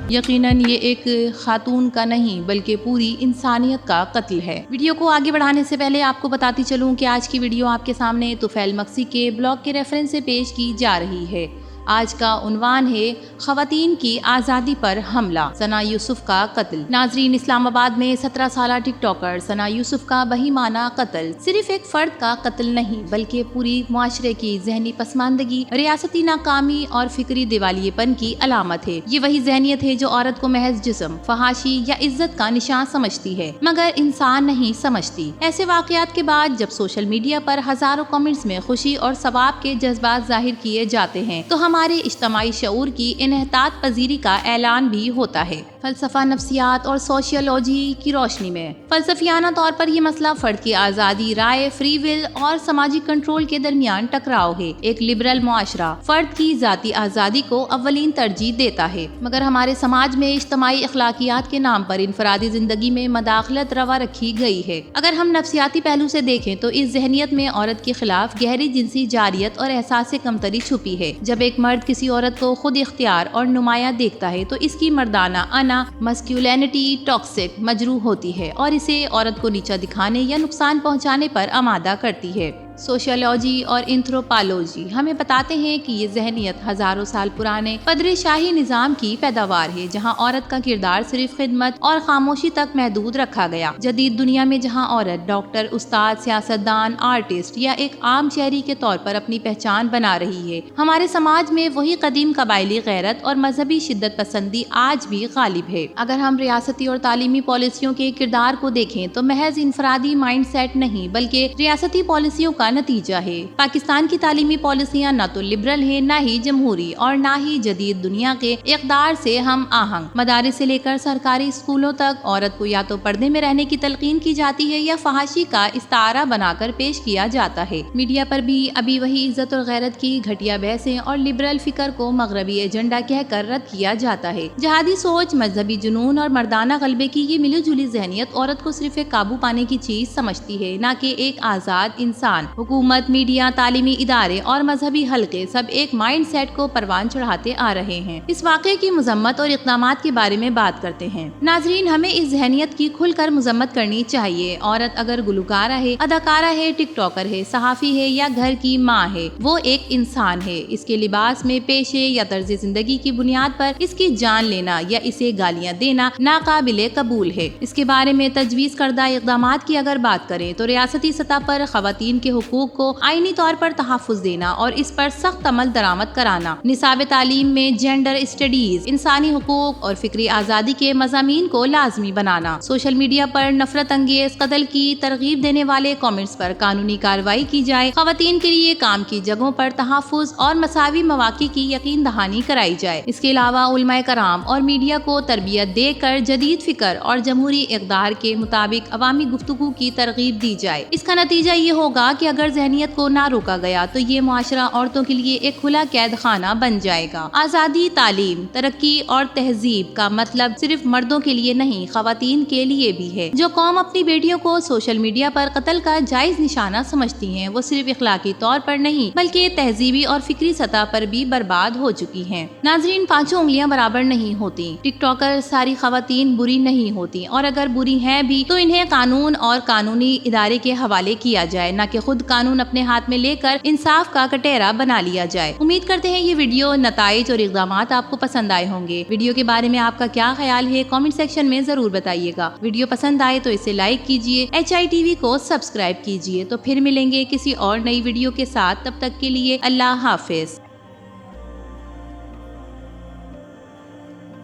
یقیناً یہ ایک خاتون کا نہیں بلکہ پوری انسانیت کا قتل ہے۔ ویڈیو کو آگے بڑھانے سے پہلے آپ کو بتاتی چلوں کہ آج کی ویڈیو آپ کے سامنے طفیل مکسی کے بلاگ کے ریفرنس سے پیش کی جا رہی ہے۔ آج کا عنوان ہے خواتین کی آزادی پر حملہ، ثنا یوسف کا قتل۔ ناظرین، اسلام آباد میں 17 سالہ ٹک ٹاکر ثنا یوسف کا بہیمانہ قتل صرف ایک فرد کا قتل نہیں بلکہ پوری معاشرے کی ذہنی پسماندگی، ریاستی ناکامی اور فکری دیوالیے پن کی علامت ہے۔ یہ وہی ذہنیت ہے جو عورت کو محض جسم، فحاشی یا عزت کا نشان سمجھتی ہے مگر انسان نہیں سمجھتی۔ ایسے واقعات کے بعد جب سوشل میڈیا پر ہزاروں کمنٹس میں خوشی اور ثواب کے جذبات ظاہر کیے جاتے ہیں تو ہمارے اجتماعی شعور کی انحطاط پذیری کا اعلان بھی ہوتا ہے۔ فلسفہ نفسیات اور سوشیولوجی کی روشنی میں فلسفیانہ طور پر یہ مسئلہ فرد کی آزادی، رائے، فری ول اور سماجی کنٹرول کے درمیان ٹکراؤ ہے۔ ایک لبرل معاشرہ فرد کی ذاتی آزادی کو اولین ترجیح دیتا ہے مگر ہمارے سماج میں اجتماعی اخلاقیات کے نام پر انفرادی زندگی میں مداخلت روا رکھی گئی ہے۔ اگر ہم نفسیاتی پہلو سے دیکھیں تو اس ذہنیت میں عورت کے خلاف گہری جنسی جاریت اور احساس کمتری چھپی ہے۔ جب ایک مرد کسی عورت کو خود اختیار اور نمایاں دیکھتا ہے تو اس کی مردانہ انا مسکیولینٹی ٹاکسک مجروح ہوتی ہے اور اسے عورت کو نیچا دکھانے یا نقصان پہنچانے پر آمادہ کرتی ہے۔ سوشیولوجی اور اینتھروپالوجی ہمیں بتاتے ہیں کہ یہ ذہنیت ہزاروں سال پرانے پدر شاہی نظام کی پیداوار ہے جہاں عورت کا کردار صرف خدمت اور خاموشی تک محدود رکھا گیا۔ جدید دنیا میں جہاں عورت ڈاکٹر، استاد، سیاستدان، آرٹسٹ یا ایک عام شہری کے طور پر اپنی پہچان بنا رہی ہے، ہمارے سماج میں وہی قدیم قبائلی غیرت اور مذہبی شدت پسندی آج بھی غالب ہے۔ اگر ہم ریاستی اور تعلیمی پالیسیوں کے کردار کو دیکھیں تو محض انفرادی مائنڈ سیٹ نہیں بلکہ ریاستی پالیسیوں کا نتیجہ ہے۔ پاکستان کی تعلیمی پالیسیاں نہ تو لبرل ہیں، نہ ہی جمہوری اور نہ ہی جدید دنیا کے اقدار سے ہم آہنگ۔ مدارس سے لے کر سرکاری اسکولوں تک عورت کو یا تو پردے میں رہنے کی تلقین کی جاتی ہے یا فحاشی کا استعارہ بنا کر پیش کیا جاتا ہے۔ میڈیا پر بھی ابھی وہی عزت اور غیرت کی گھٹیا بحثیں اور لبرل فکر کو مغربی ایجنڈا کہہ کر رد کیا جاتا ہے۔ جہادی سوچ، مذہبی جنون اور مردانہ غلبے کی یہ ملی جلی ذہنیت عورت کو صرف ایک قابو پانے کی چیز سمجھتی ہے، نہ کہ ایک آزاد انسان۔ حکومت، میڈیا، تعلیمی ادارے اور مذہبی حلقے سب ایک مائنڈ سیٹ کو پروان چڑھاتے آ رہے ہیں۔ اس واقعے کی مذمت اور اقدامات کے بارے میں بات کرتے ہیں۔ ناظرین، ہمیں اس ذہنیت کی کھل کر مذمت کرنی چاہیے۔ عورت اگر گلوکارہ ہے، اداکارہ ہے، ٹک ٹاکر ہے، صحافی ہے یا گھر کی ماں ہے، وہ ایک انسان ہے۔ اس کے لباس میں، پیشے یا طرز زندگی کی بنیاد پر اس کی جان لینا یا اسے گالیاں دینا ناقابل قبول ہے۔ اس کے بارے میں تجویز کردہ اقدامات کی اگر بات کریں تو ریاستی سطح پر خواتین کے حقوق کو آئینی طور پر تحفظ دینا اور اس پر سخت عمل درآمد کرانا، نصاب تعلیم میں جینڈر اسٹڈیز، انسانی حقوق اور فکری آزادی کے مضامین کو لازمی بنانا، سوشل میڈیا پر نفرت انگیز قتل کی ترغیب دینے والے کامنٹس پر قانونی کارروائی کی جائے، خواتین کے لیے کام کی جگہوں پر تحفظ اور مساوی مواقع کی یقین دہانی کرائی جائے۔ اس کے علاوہ علماء کرام اور میڈیا کو تربیت دے کر جدید فکر اور جمہوری اقدار کے مطابق عوامی گفتگو کی ترغیب دی جائے۔ اس کا نتیجہ یہ ہوگا کہ اگر ذہنیت کو نہ روکا گیا تو یہ معاشرہ عورتوں کے لیے ایک کھلا قید خانہ بن جائے گا۔ آزادی، تعلیم، ترقی اور تہذیب کا مطلب صرف مردوں کے لیے نہیں، خواتین کے لیے بھی ہے۔ جو قوم اپنی بیٹیوں کو سوشل میڈیا پر قتل کا جائز نشانہ سمجھتی ہیں، وہ صرف اخلاقی طور پر نہیں بلکہ تہذیبی اور فکری سطح پر بھی برباد ہو چکی ہیں۔ ناظرین، پانچوں انگلیاں برابر نہیں ہوتی۔ ٹک ٹاکر ساری خواتین بری نہیں ہوتی اور اگر بری ہیں بھی تو انہیں قانون اور قانونی ادارے کے حوالے کیا جائے، نہ کہ خود قانون اپنے ہاتھ میں لے کر انصاف کا کٹہرا بنا لیا جائے۔ امید کرتے ہیں یہ ویڈیو، نتائج اور اقدامات آپ کو پسند آئے ہوں گے۔ ویڈیو کے بارے میں آپ کا کیا خیال ہے کامنٹ سیکشن میں ضرور بتائیے گا۔ ویڈیو پسند آئے تو اسے لائک کیجیے، HITV کو سبسکرائب کیجیے۔ تو پھر ملیں گے کسی اور نئی ویڈیو کے ساتھ، تب تک کے لیے اللہ حافظ۔